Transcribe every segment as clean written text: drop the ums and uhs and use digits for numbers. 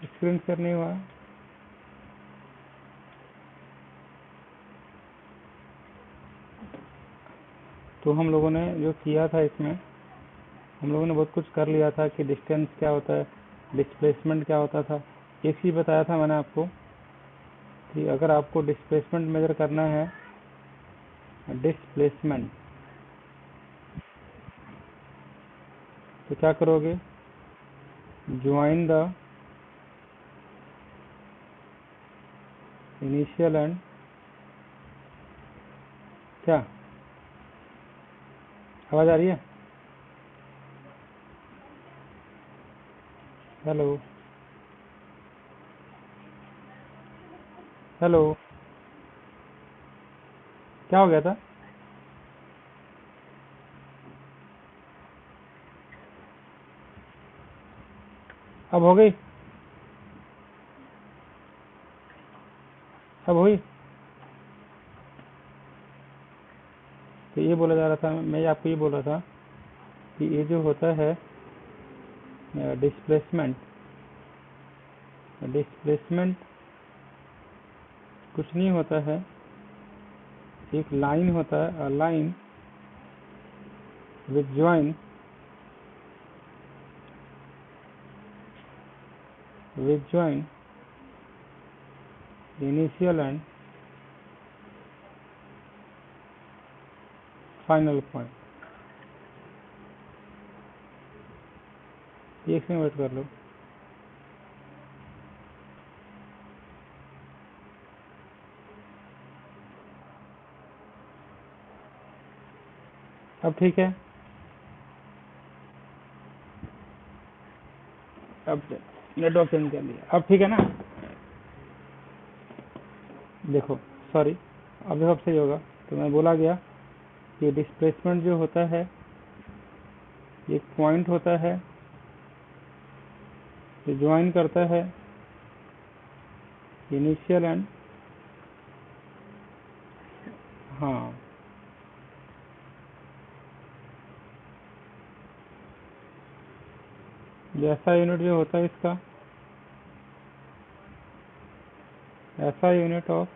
Screen share नहीं हुआ। तो हम लोगों ने जो किया था इसमें, हम लोगों ने बहुत कुछ कर लिया था कि डिस्टेंस क्या होता है, डिस्प्लेसमेंट क्या होता था। एक चीज़ बताया था मैंने आपको कि अगर आपको डिस्प्लेसमेंट मेजर करना है, डिस्प्लेसमेंट, तो क्या करोगे, ज्वाइन द इनिशियल एंड क्या, आवाज आ रही है? हेलो हेलो, क्या हो गया था? अब हो गई, अब हुई। तो ये बोला जा रहा था, मैं आपको ये बोल रहा था कि ये जो होता है डिस्प्लेसमेंट, डिस्प्लेसमेंट कुछ नहीं होता है, एक लाइन होता है, line with join initial and final point. एक सेकंड वेट कर लो। अब ठीक है, अब नेटवर्क चेंज कर लिया, अब ठीक है ना? देखो, सॉरी, अब सब सही होगा। तो मैं बोला गया कि डिस्प्लेसमेंट जो होता है, एक पॉइंट होता है जो ज्वाइन करता है इनिशियल एंड, हाँ, ऐसा यूनिट जो होता है इसका, ऐसा यूनिट ऑफ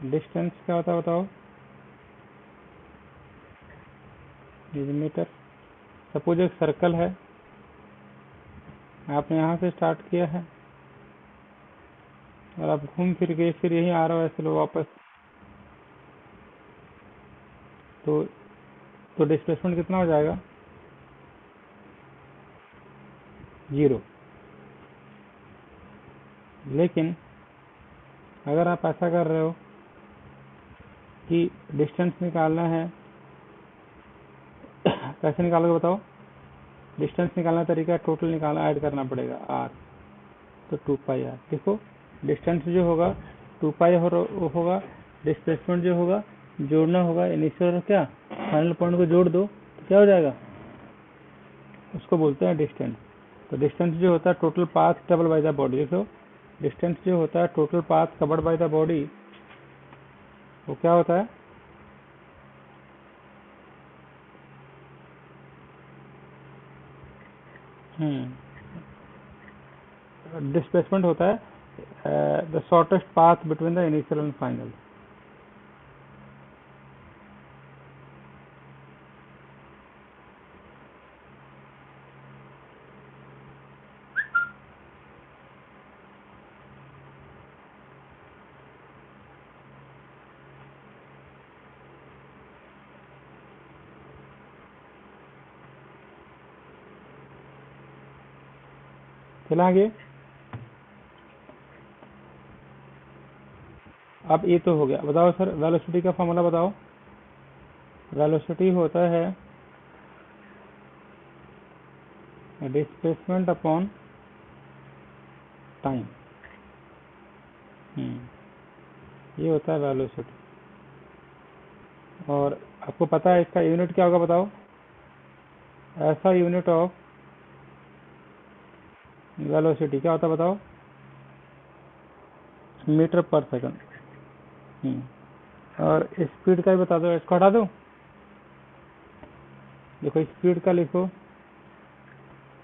डिस्टेंस क्या होता है बताओ? मीटर। सपोज एक सर्कल है, आपने यहाँ से स्टार्ट किया है और आप घूम फिर के फिर यहीं आ रहे हो, ऐसे लो वापस, तो डिस्प्लेसमेंट कितना हो जाएगा? 0। लेकिन अगर आप ऐसा कर रहे हो कि डिस्टेंस निकालना है, कैसे निकालोगे बताओ? डिस्टेंस निकालना तरीका, टोटल निकालना, ऐड करना पड़ेगा r, तो 2πr। देखो, डिस्टेंस जो होगा 2π होगा, डिस्प्लेसमेंट जो होगा जोड़ना होगा इनिशियल और क्या फाइनल पॉइंट को जोड़ दो, तो क्या हो जाएगा? उसको बोलते हैं डिस्टेंस। तो डिस्टेंस जो होता है total path covered by the body. देखो, डिस्टेंस जो होता है total path covered by the body, वो क्या होता है? डिस्प्लेसमेंट होता है the shortest path between the initial and final. चला आगे। अब ये तो हो गया, बताओ सर वेलोसिटी का फॉर्मूला बताओ। वेलोसिटी होता है डिस्प्लेसमेंट अपॉन टाइम। ये होता है वेलोसिटी। और आपको पता है इसका यूनिट क्या होगा बताओ? ऐसा यूनिट ऑफ वेलोसिटी क्या होता है बताओ? मीटर पर सेकंड। और स्पीड का भी बता दो, इसको हटा दो। देखो, स्पीड का लिखो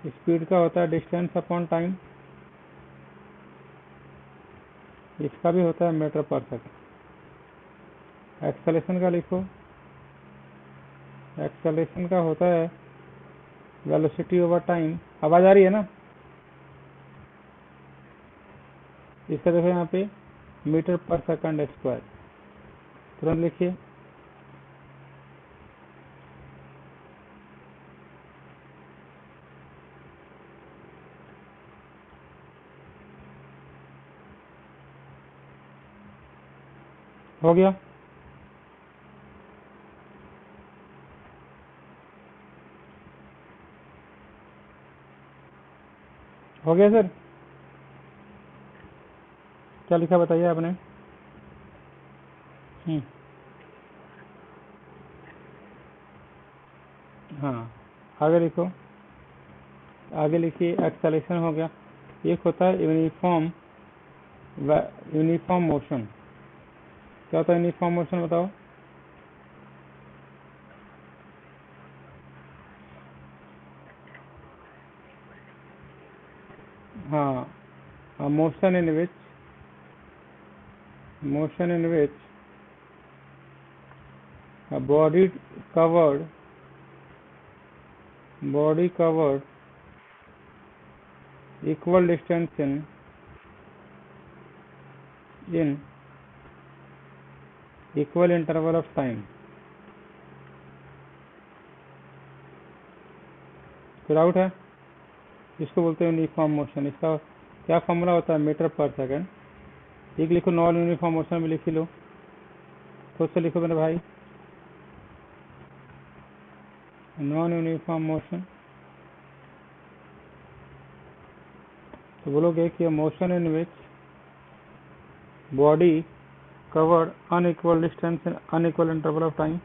स्पीड का होता है डिस्टेंस अपॉन टाइम, इसका भी होता है मीटर पर सेकंड। एक्सेलेरेशन का लिखो, एक्सेलेरेशन का होता है वेलोसिटी ओवर टाइम। आवाज आ रही है ना? इसका देखो यहाँ पे मीटर पर सेकंड स्क्वायर, तुरंत लिखिए। हो गया? हो गया सर? क्या लिखा बताइए आपने? हाँ, आगे लिखो। आगे लिखिए एक्सेलेरेशन हो गया। एक होता है यूनिफॉर्म मोशन। क्या होता है यूनिफॉर्म मोशन, बताओ? हाँ, motion in which body covered equal distance in equal interval of time doubt है? इसको बोलते हैं यूनिफॉर्म मोशन। इसका क्या फॉर्मूला होता है? मीटर पर सेकंड। एक लिखो, नॉन यूनिफॉर्म मोशन में लिख लो, खुद से लिखो मेरे भाई। नॉन यूनिफॉर्म मोशन तो बोलोगे कि motion in which body covered unequal distance in unequal interval of time.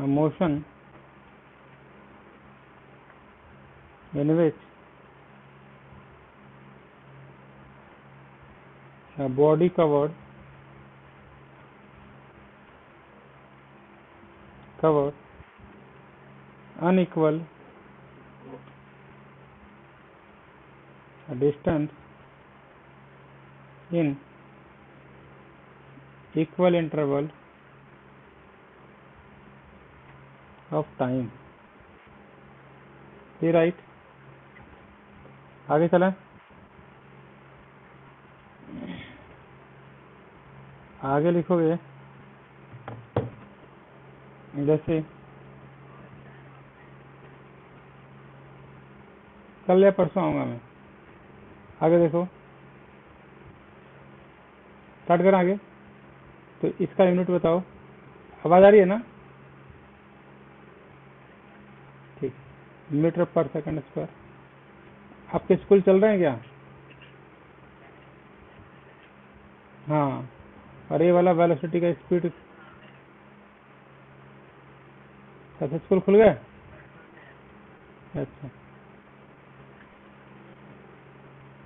Motion in which a body covered unequal distance in equal interval of time। ये राइट। आगे चलें। आगे लिखोगे जैसे कल या परसों आऊंगा मैं। आगे देखो, स्टार्ट करें आगे। तो इसका यूनिट बताओ। आवाज आ रही है ना? ठीक, मीटर पर सेकंड स्क्वायर। आपके स्कूल चल रहे हैं क्या? हाँ, और ये वाला वेलोसिटी का स्पीड। अच्छा, स्कूल खुल गए? अच्छा,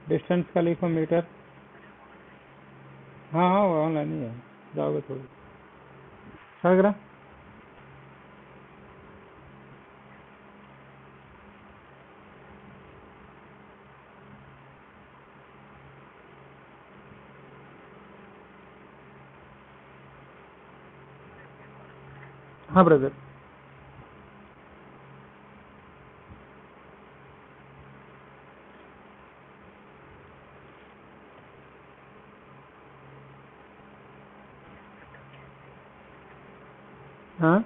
डिस्टेंस का लिखो मीटर। हाँ हाँ, वो ऑनलाइन ही है, जाओगे थोड़ी। समझ रहा? हाँ ब्रदर। हाँ,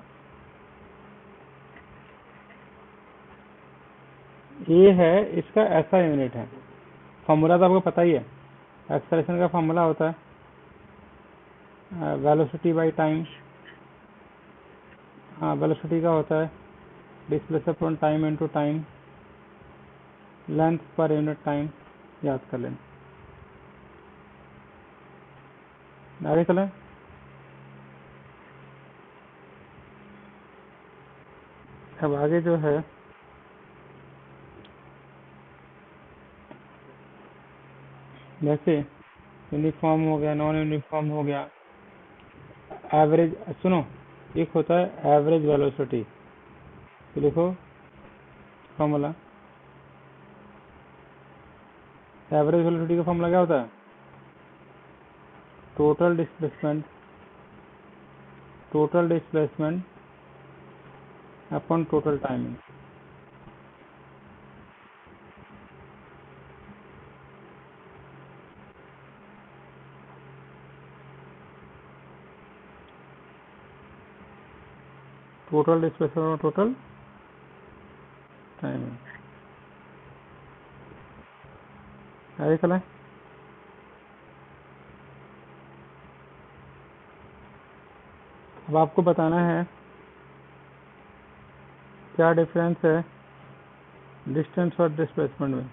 ये है इसका ऐसा यूनिट है। फॉर्मूला तो आपको पता ही है। एक्सेलरेशन का फॉर्मूला होता है वेलोसिटी बाई टाइम। हाँ, वेलोसिटी का होता है displacement upon time into time, length per unit time. याद कर लें। आगे चलें। अब आगे जो है जैसे यूनिफॉर्म हो गया, नॉन यूनिफॉर्म हो गया, एवरेज। सुनो, एक होता है एवरेज वेलोसिटी। तो देखो फॉर्मूला, एवरेज वेलोसिटी का फॉर्मूला क्या होता है? Total displacement upon total timing. Total displacement total timing आगे चलें। अब आपको बताना है क्या डिफरेंस है डिस्टेंस और डिस्प्लेसमेंट में।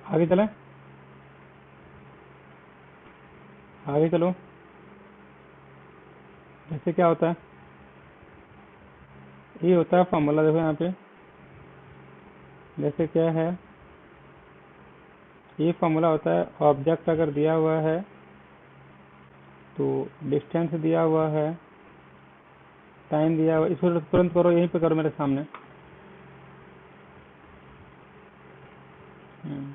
आगे चलें, आगे चलो। जैसे क्या होता है, ये होता है फॉर्मूला, देखो यहाँ पे जैसे क्या है, ये फॉर्मूला होता है। ऑब्जेक्ट अगर दिया हुआ है तो डिस्टेंस दिया हुआ है, टाइम दिया हुआ, इसको तुरंत करो, यहीं पे करो मेरे सामने। हम्म,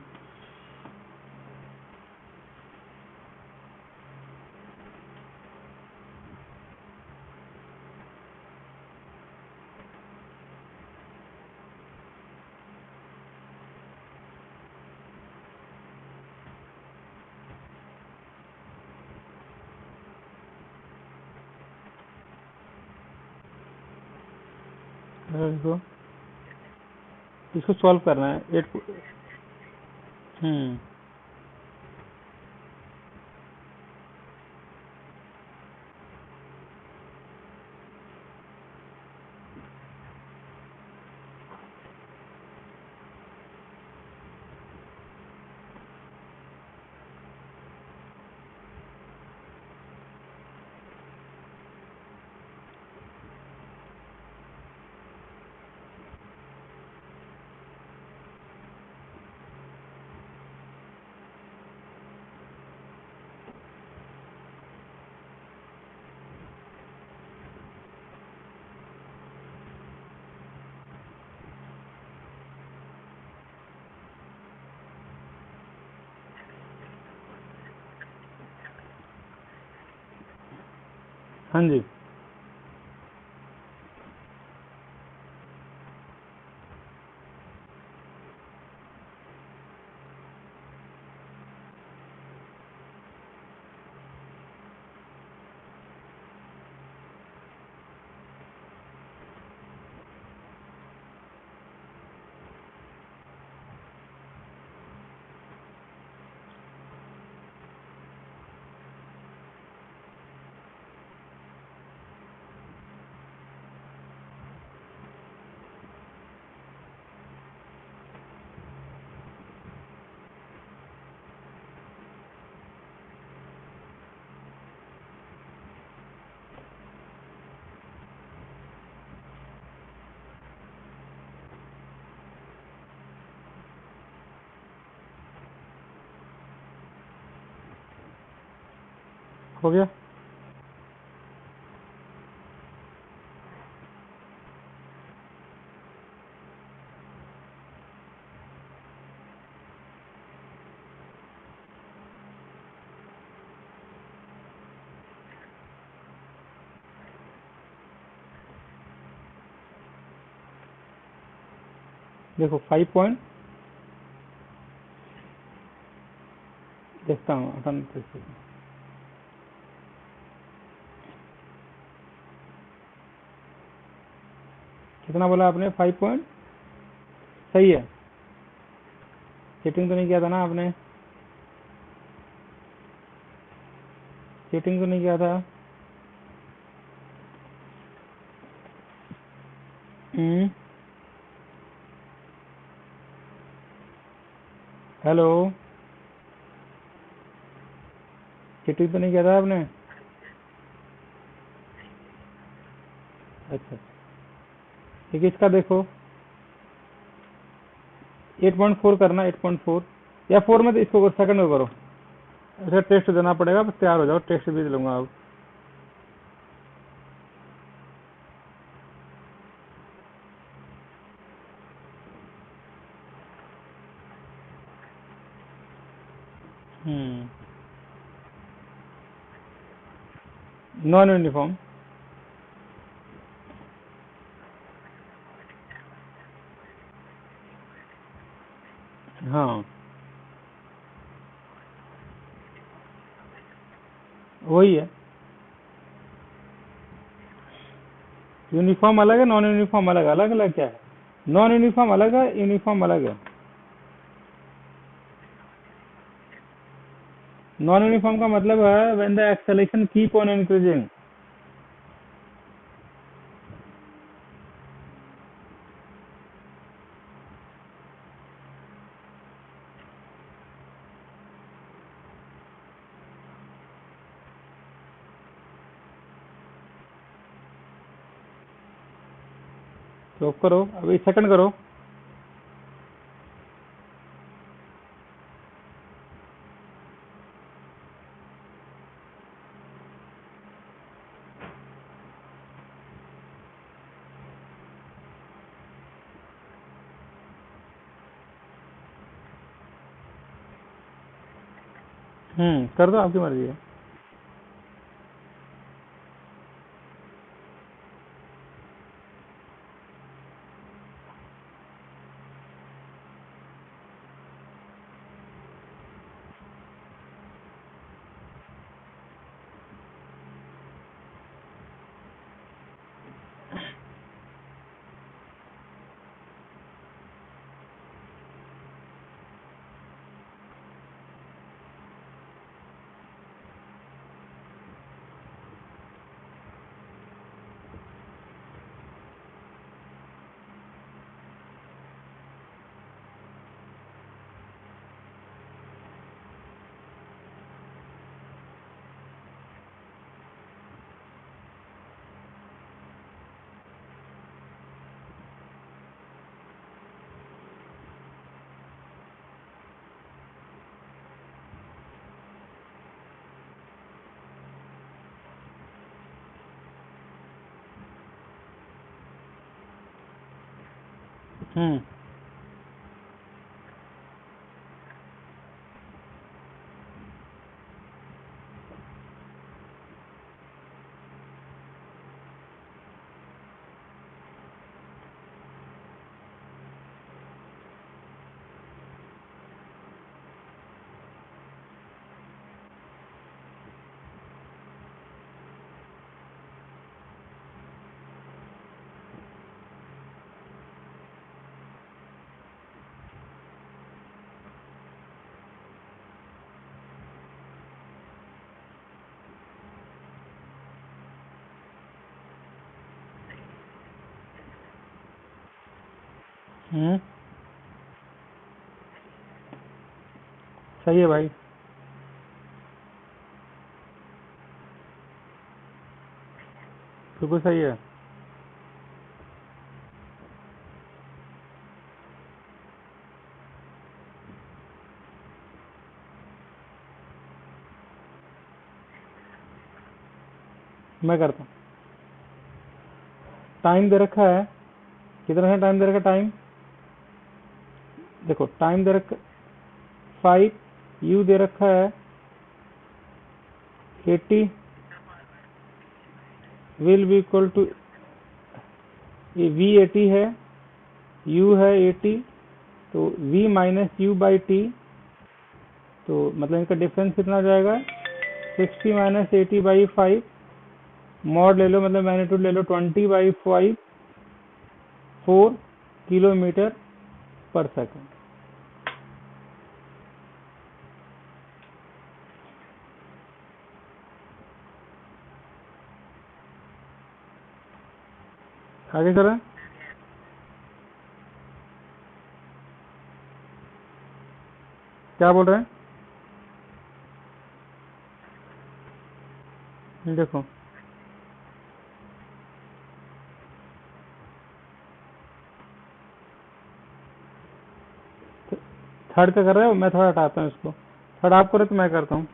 देखो इसको सॉल्व करना है। हम्म हाँ जी, हो गया। देखो 5 पॉइंट देखता हूँ अपन, कितना बोला आपने? 5 पॉइंट सही है। चीटिंग तो नहीं किया था ना आपने? चीटिंग तो नहीं किया था। हेलो, चीटिंग तो नहीं किया था आपने? अच्छा, ठीक है, इसका देखो 8.4 करना, 8.4 या 4 में, तो इसको सेकंड में करो। अच्छा, टेस्ट देना पड़ेगा, बस तैयार हो जाओ, टेस्ट भी दे लूंगा अब। नॉन यूनिफॉर्म, हाँ वही है। यूनिफॉर्म अलग है, नॉन यूनिफॉर्म अलग, अलग अलग क्या है? नॉन यूनिफॉर्म अलग है, यूनिफॉर्म अलग है। नॉन यूनिफॉर्म का मतलब है when the acceleration keep on increasing. तो करो, अभी सेकंड करो। कर दो, आपकी मर्जी है। हम्म हम्म सही है भाई, बिल्कुल सही है। मैं करता हूँ। टाइम दे रखा है, कितना है टाइम दे रखा? टाइम देखो, टाइम दे रखा 5, यू दे रखा है 80, विल बी इक्वल टू, ये वी 80 है, यू है 80, तो v minus you by T, तो मतलब इनका डिफरेंस कितना हो जाएगा? 60 माइनस 80/5, मॉड ले लो, मतलब मैग्नीट्यूड ले लो 20/5, 4 किलोमीटर पर सेकंड। आगे चलें। क्या बोल रहे हैं? देखो थर्ड का कर रहे हो, मैं थोड़ा हटाता हूँ इसको। थर्ड आप करो तो मैं करता हूँ।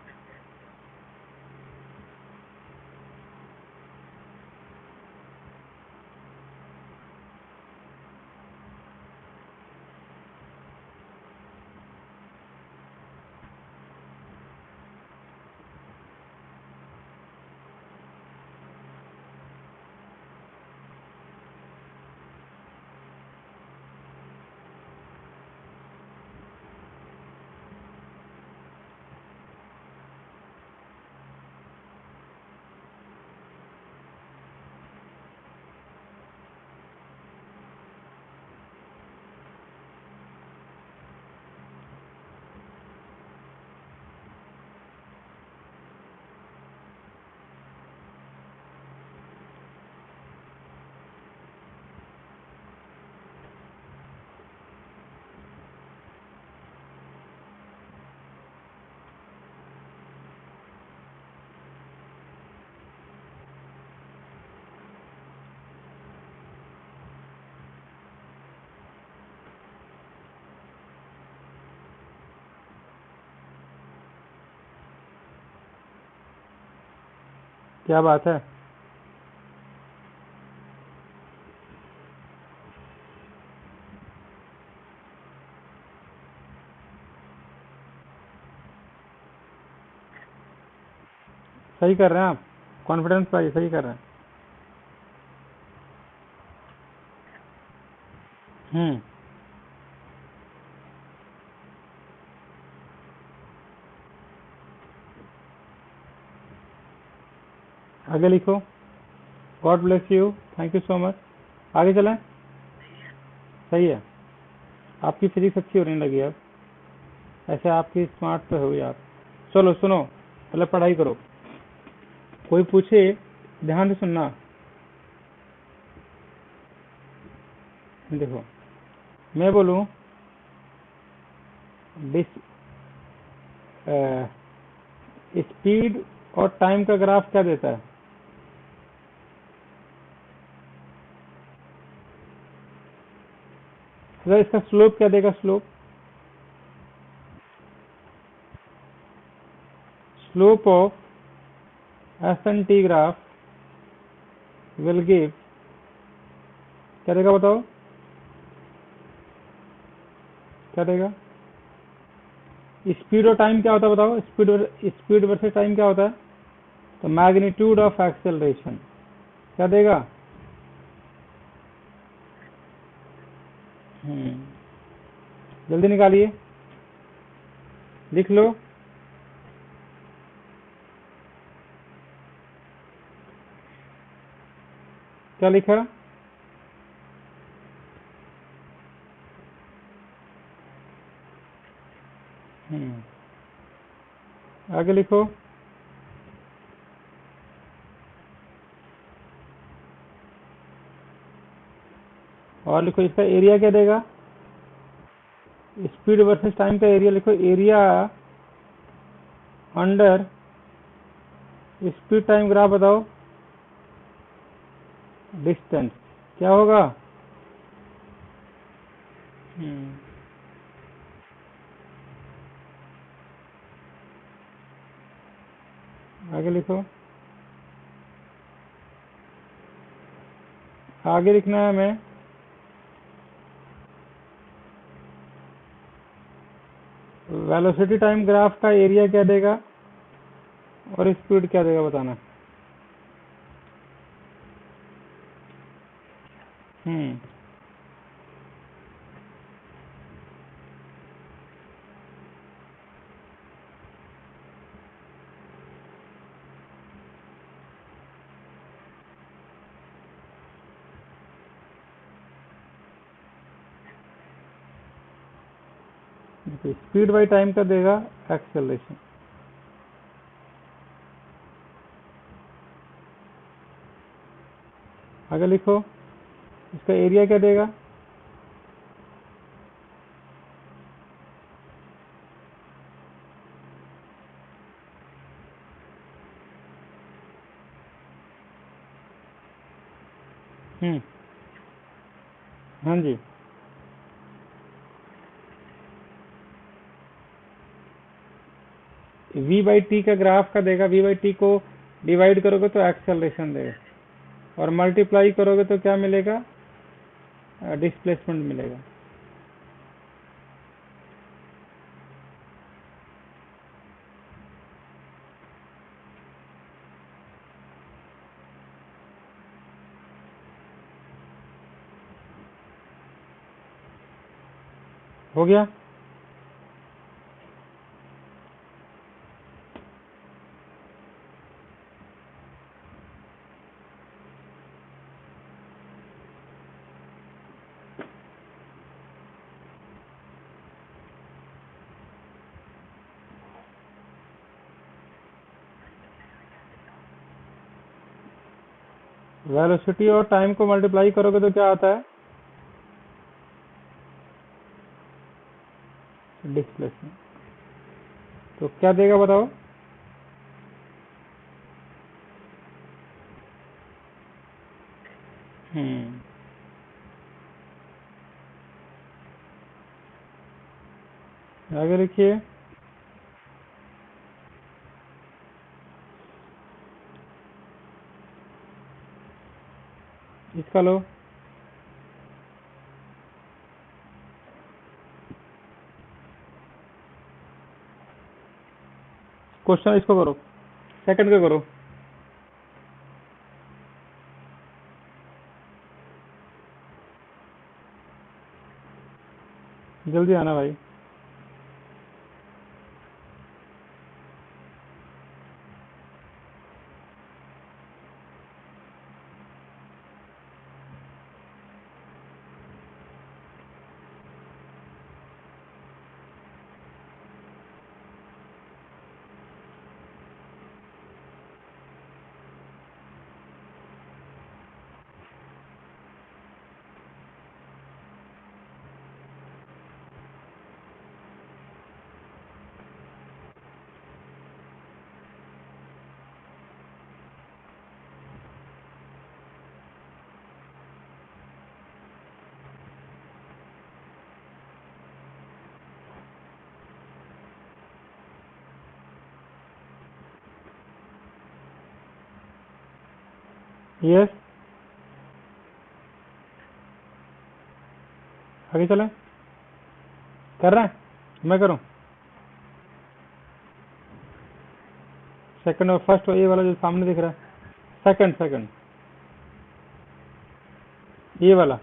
क्या बात है? सही कर रहे हैं आप, कॉन्फिडेंस पाइए, सही कर रहे हैं। हम्म। आगे लिखो। God bless you, thank you so much. आगे चलें। सही है, आपकी फिजिक्स अच्छी होने लगी अब, ऐसे आपकी स्मार्ट पे हुई आप। चलो सुनो, पहले पढ़ाई करो। कोई पूछे ध्यान से सुनना। देखो मैं बोलूं डिस स्पीड और टाइम का ग्राफ क्या देता है? अगर इसका स्लोप क्या देगा? Slope of S and T graph will give, क्या देगा बताओ? क्या देगा? स्पीड और टाइम क्या होता है बताओ? स्पीड वर्सेस टाइम क्या होता है? तो मैग्नीट्यूड ऑफ एक्सेलरेशन क्या देगा? हम्म, जल्दी निकालिए, लिख लो। क्या लिखा? आगे लिखो। और लिखो इसका एरिया क्या देगा? स्पीड वर्सेस टाइम का एरिया लिखो। Area under speed time graph बताओ। डिस्टेंस क्या होगा? हम्म, आगे लिखो। आगे लिखना है हमें। वेलोसिटी टाइम ग्राफ का एरिया क्या देगा और स्पीड क्या देगा बताना। हम्म, स्पीड बाई टाइम का देगा एक्सेलरेशन। आगे लिखो। इसका एरिया क्या देगा? हाँ जी, v बाई टी का ग्राफ का देगा। v बाई टी को डिवाइड करोगे तो एक्सेलरेशन देगा, और मल्टीप्लाई करोगे तो क्या मिलेगा? डिस्प्लेसमेंट मिलेगा। हो गया? वेलोसिटी और टाइम को मल्टीप्लाई करोगे तो क्या आता है? डिस्प्लेसमेंट। तो क्या देगा बताओ? आगे लिखिए। इसका लो। क्वेश्चन इसको करो, सेकंड का करो। जल्दी आना भाई। यस, आगे चले। कर रहे हैं? मैं करूं? सेकंड और फर्स्ट, ये वाला जो सामने दिख रहा है, सेकंड सेकंड, ये वाला।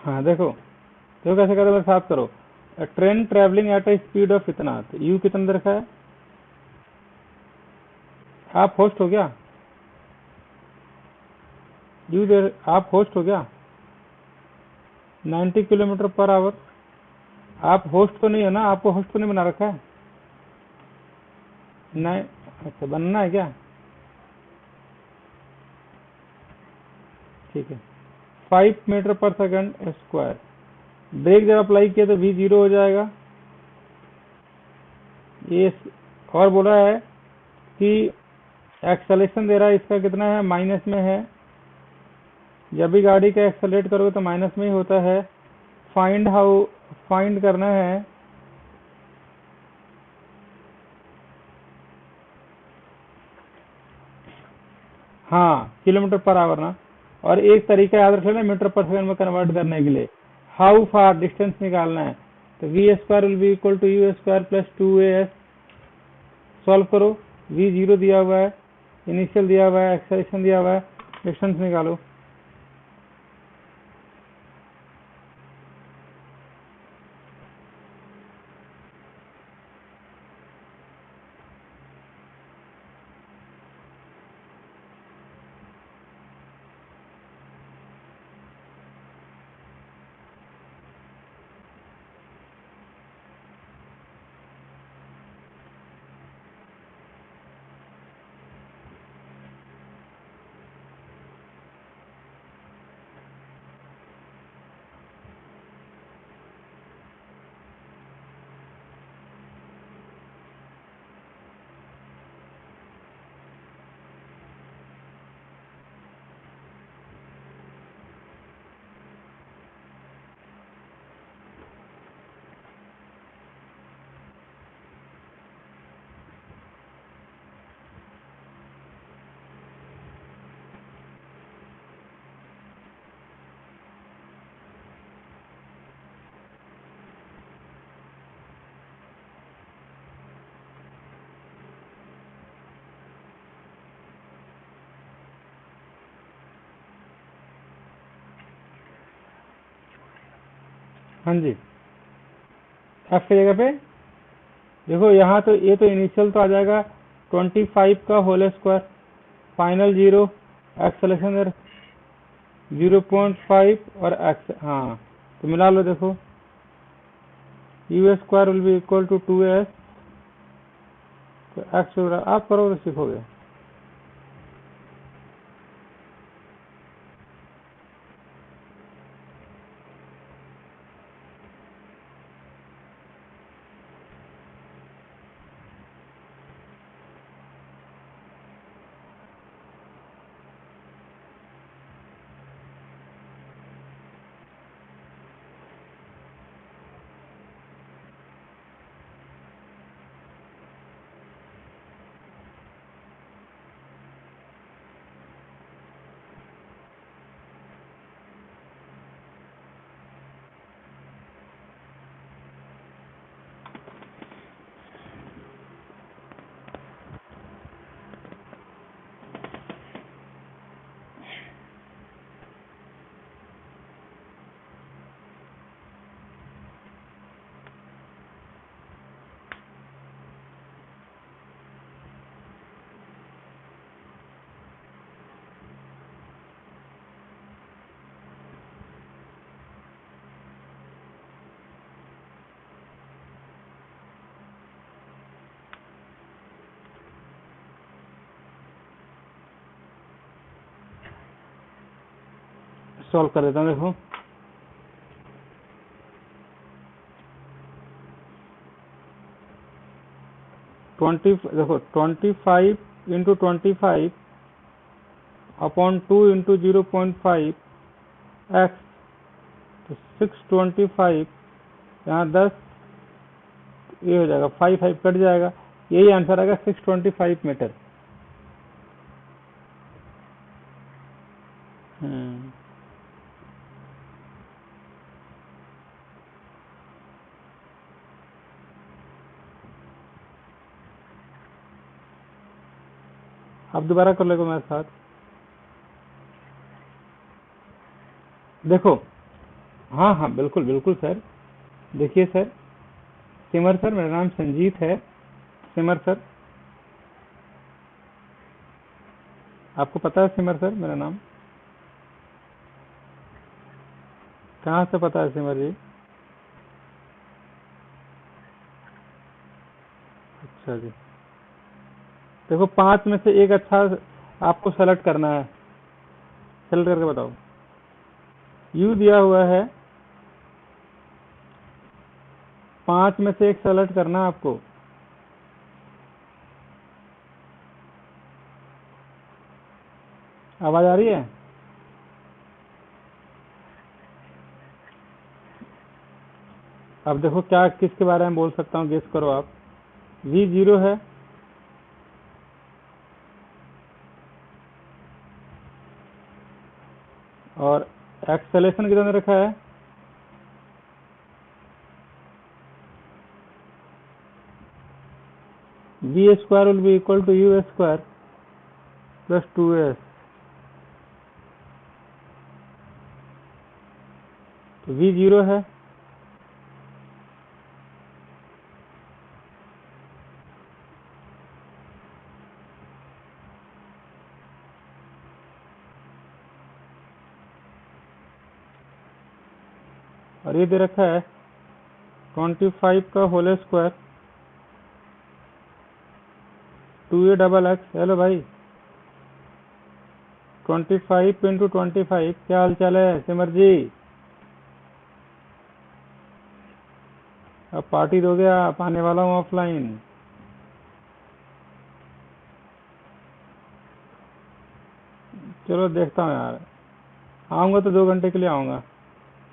हाँ देखो, तो कैसे करते हैं, साथ करो। Train travelling at a speed of इतना, तो यू कितना रखा है? आप होस्ट हो गया? यू देर आप होस्ट हो गया? 90 किलोमीटर पर आवर। आप होस्ट तो नहीं है ना? आपको होस्ट तो नहीं बना रखा है? नहीं। अच्छा, बनना है क्या? ठीक है। 5 मीटर पर सेकंड स्क्वायर। ब्रेक जब अप्लाई किया तो v जीरो हो जाएगा। ये और बोल रहा है कि एक्सेलेरेशन दे रहा है, इसका कितना है? माइनस में है। जब भी गाड़ी का एक्सेलरेट करोगे तो माइनस में ही होता है। फाइंड करना है हाँ, किलोमीटर पर आवर ना। और एक तरीका याद रख लेना मीटर पर सेकंड में कन्वर्ट करने के लिए। हाउ फार डिस्टेंस निकालना है, तो V square will be equal to U square plus 2as। Solve करो। v जीरो दिया हुआ है, इनिशियल दिया हुआ है, एक्सेलेरेशन दिया हुआ है, डिस्टेंस निकालो। हाँ जी, एफ की जगह पे देखो यहाँ तो ये तो इनिशियल तो आ जाएगा 25 का होल स्क्वायर, फाइनल 0, एक्सेलेरेशन 0.5 और एक्स, हाँ तो मिला लो। देखो U square will be equal to 2s, तो एक्स आप करो तो सीखोगे। सॉल्व कर देता हूँ। देखो देखो 25 इंटू 25 अपॉन 2 इंटू 0.5 एक्स, तो 625, यहाँ 10, ये हो जाएगा 5 कट जाएगा, यही आंसर आएगा 625 मीटर। आप दोबारा कर लेगा मेरे साथ। देखो हाँ हाँ बिल्कुल बिल्कुल सर। देखिए सर, सिमर सर, मेरा नाम संजीत है। सिमर सर, आपको पता है सिमर सर मेरा नाम? कहाँ से पता है सिमर जी? अच्छा जी। देखो 5 में से एक अच्छा आपको सेलेक्ट करना है। सेलेक्ट करके बताओ। यू दिया हुआ है, 5 में से एक सेलेक्ट करना है आपको। आवाज आ रही है? अब देखो क्या किसके बारे में बोल सकता हूँ, गेस करो आप। V0 है, और एक्सेलेरेशन कितना रखा है? V square will be equal to U square plus 2s, तो V0 है। और ये दे रखा है 25 का whole square 2a double X. Hello भाई, 25 इंटू 25, क्या हाल चाल है सिमर जी? अब पार्टी दोगे आप? आने वाला हूँ ऑफलाइन। चलो देखता हूँ यार, आऊँगा तो 2 घंटे के लिए आऊँगा,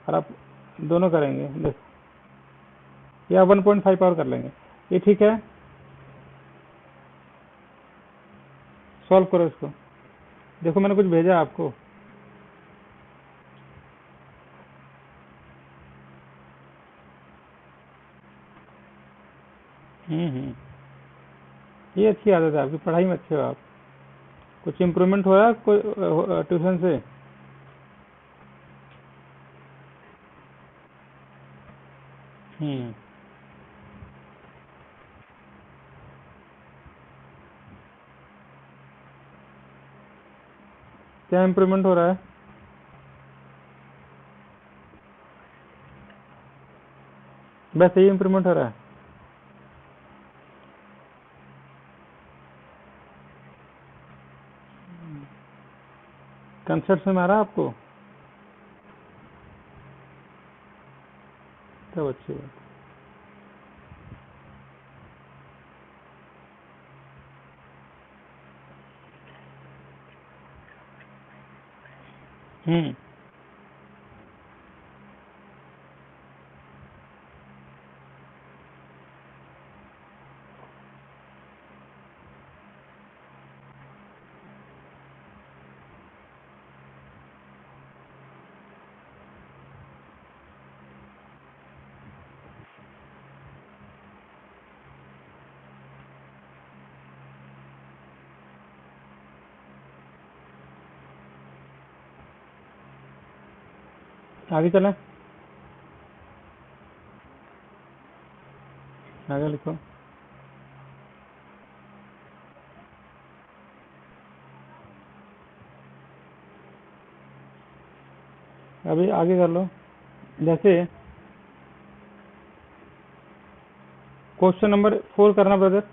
और आप दोनों करेंगे देख, या 1.5 और कर लेंगे। ये ठीक है, सॉल्व करो इसको। देखो मैंने कुछ भेजा आपको। ये अच्छी आदत है आपकी, पढ़ाई में अच्छे हो आप। कुछ इम्प्रूवमेंट हो रहा है कोई ट्यूशन से? हम्म, क्या इम्प्रूवमेंट हो रहा है? बस यही इम्प्रूवमेंट हो रहा है। कंसेप्ट में आ रहा है आपको? तब अच्छी बात। हम्म, आगे चलें, आगे लिखो। अभी आगे कर लो। जैसे क्वेश्चन नंबर 4 करना ब्रदर।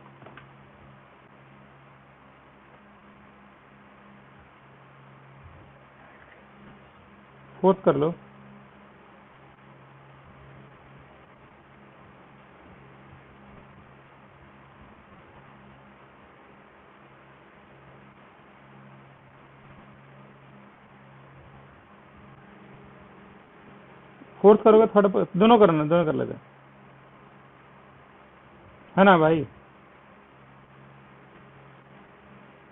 फोर्थ कर लो। फोर्थ करोगे थर्ड दोनों करना, दोनों कर लेते है ना भाई?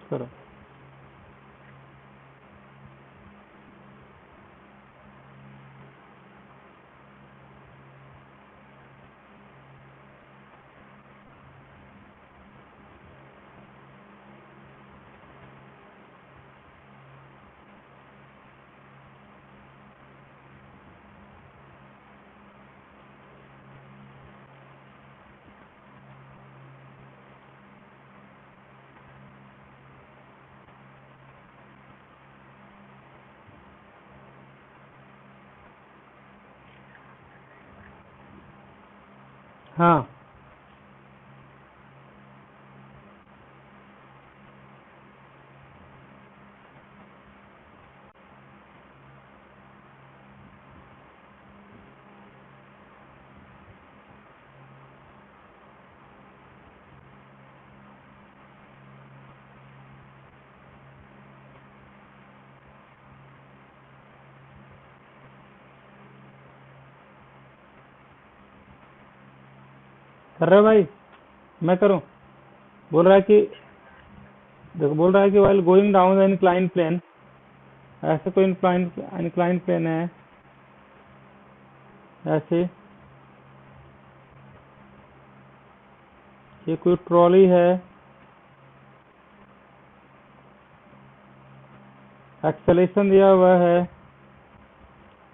करो। हाँ, कर रहे हो भाई? मैं करूं? बोल रहा है कि देखो, बोल रहा है कि while going down the incline plane, ऐसे कोई इंक्लाइन प्लेन है, ऐसे ये कोई ट्रॉली है, एक्सेलेरेशन दिया हुआ है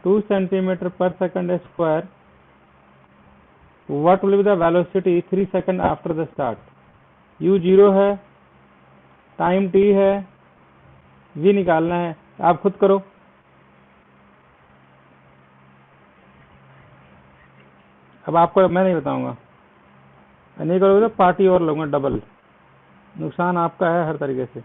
2 सेंटीमीटर पर second square, what will be the velocity 3 second after the start? u 0 है, टाइम t है, v निकालना है। आप खुद करो। अब आपको मैं नहीं बताऊंगा, नहीं करोगे तो पार्टी और लूंगा डबल। नुकसान आपका है हर तरीके से।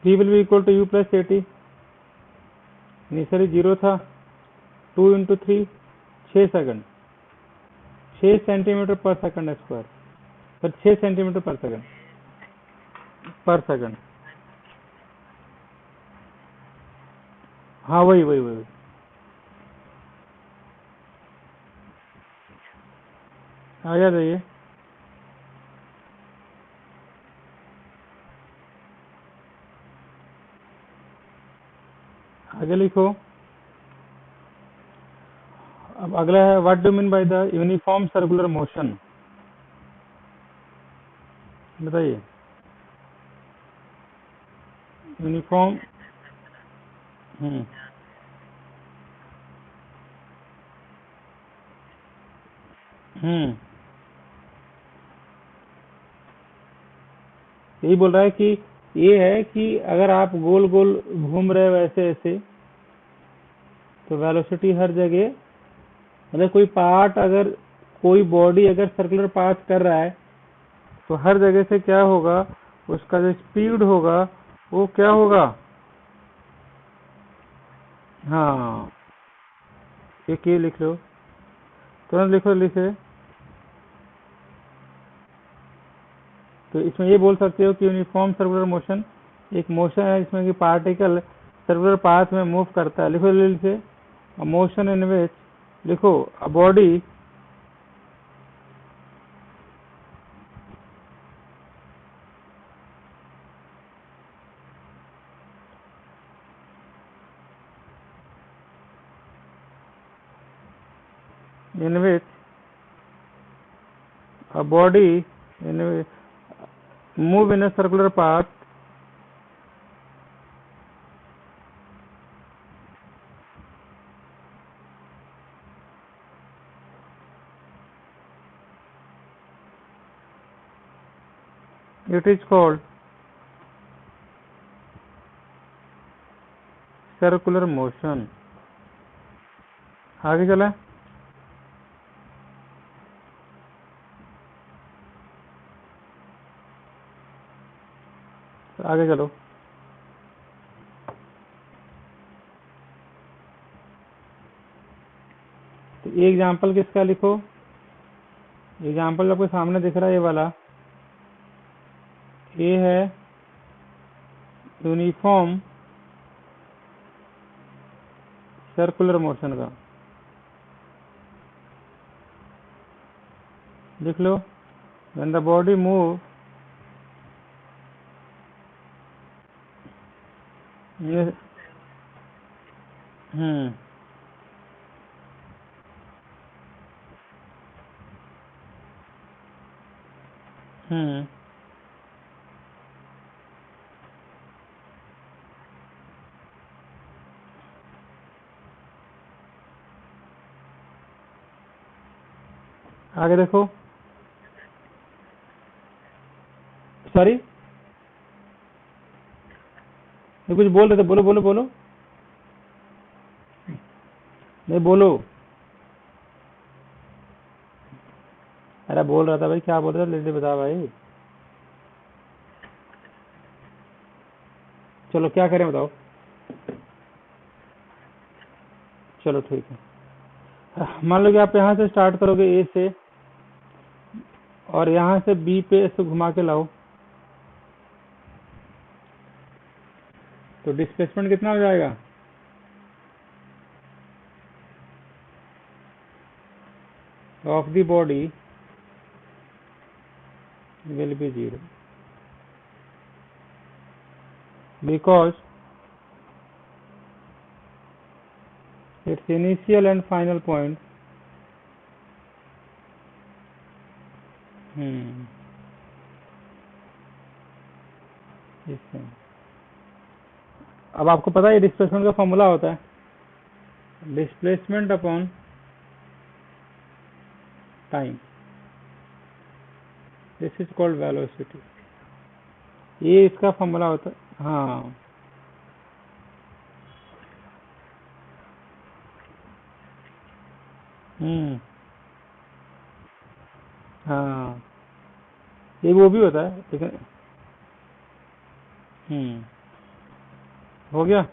v will be equal to u plus at। Initially 0 था, 2 इंटू 3 6 सेकंड, 6 सेंटीमीटर पर सेकंड स्क्वायर, पर 6 सेंटीमीटर पर सेकंड हाँ वही वही वही आ जाइए। आगे लिखो। अब अगला है what do mean by the uniform circular motion. बताइए। यूनिफॉर्म हम्म हम्म यही बोल रहा है कि ये है कि अगर आप गोल गोल घूम रहे हो ऐसे ऐसे, तो वेलोसिटी हर जगह, मतलब कोई पार्ट अगर, कोई बॉडी अगर सर्कुलर पाथ कर रहा है, तो हर जगह से क्या होगा, उसका जो स्पीड होगा वो क्या होगा। हाँ, एक ये लिख लो, तुरंत लिखो लिखे। तो इसमें ये बोल सकते हो कि यूनिफॉर्म सर्कुलर मोशन एक मोशन है जिसमें कि पार्टिकल सर्कुलर पाथ में मूव करता है। लिखो जल्दी से। मोशन इन विच, लिखो a body in which a body in move in a circular path it is called circular motion. आगे चला। आगे चलो। तो ये एग्जाम्पल किसका लिखो। एग्जाम्पल आपके सामने दिख रहा है, ये वाला, ये है यूनिफॉर्म सर्कुलर मोशन का। लिख लो। when the body move ये हम्म हम्म आगे देखो। सॉरी, ये कुछ बोल रहे थे, बोलो बोलो बोलो। नहीं बोलो। अरे बोल रहा था भाई, क्या बोल रहा था, जल्दी बता भाई। चलो क्या करें बताओ। चलो ठीक है। मान लो कि आप यहाँ से स्टार्ट करोगे ए से, और यहाँ से बी पे ऐसे घुमा के लाओ, तो डिस्प्लेसमेंट कितना हो जाएगा। Of the body will be 0 because it's initial and final point इससे। अब आपको पता है डिस्प्लेसमेंट का फॉर्मूला होता है displacement upon time. This is called velocity. ये इसका फॉर्मूला होता है। हाँ हम्म हाँ, ये वो भी होता है लेकिन। हम्म हो गया।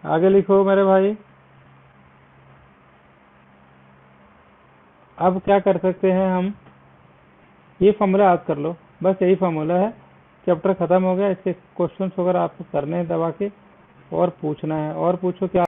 आगे लिखो मेरे भाई। अब क्या कर सकते हैं हम, ये फॉर्मूला याद कर लो, बस यही फॉर्मूला है। चैप्टर खत्म हो गया। इसके क्वेश्चंस वगैरह आपको करने हैं दबा के, और पूछना है, और पूछो क्या।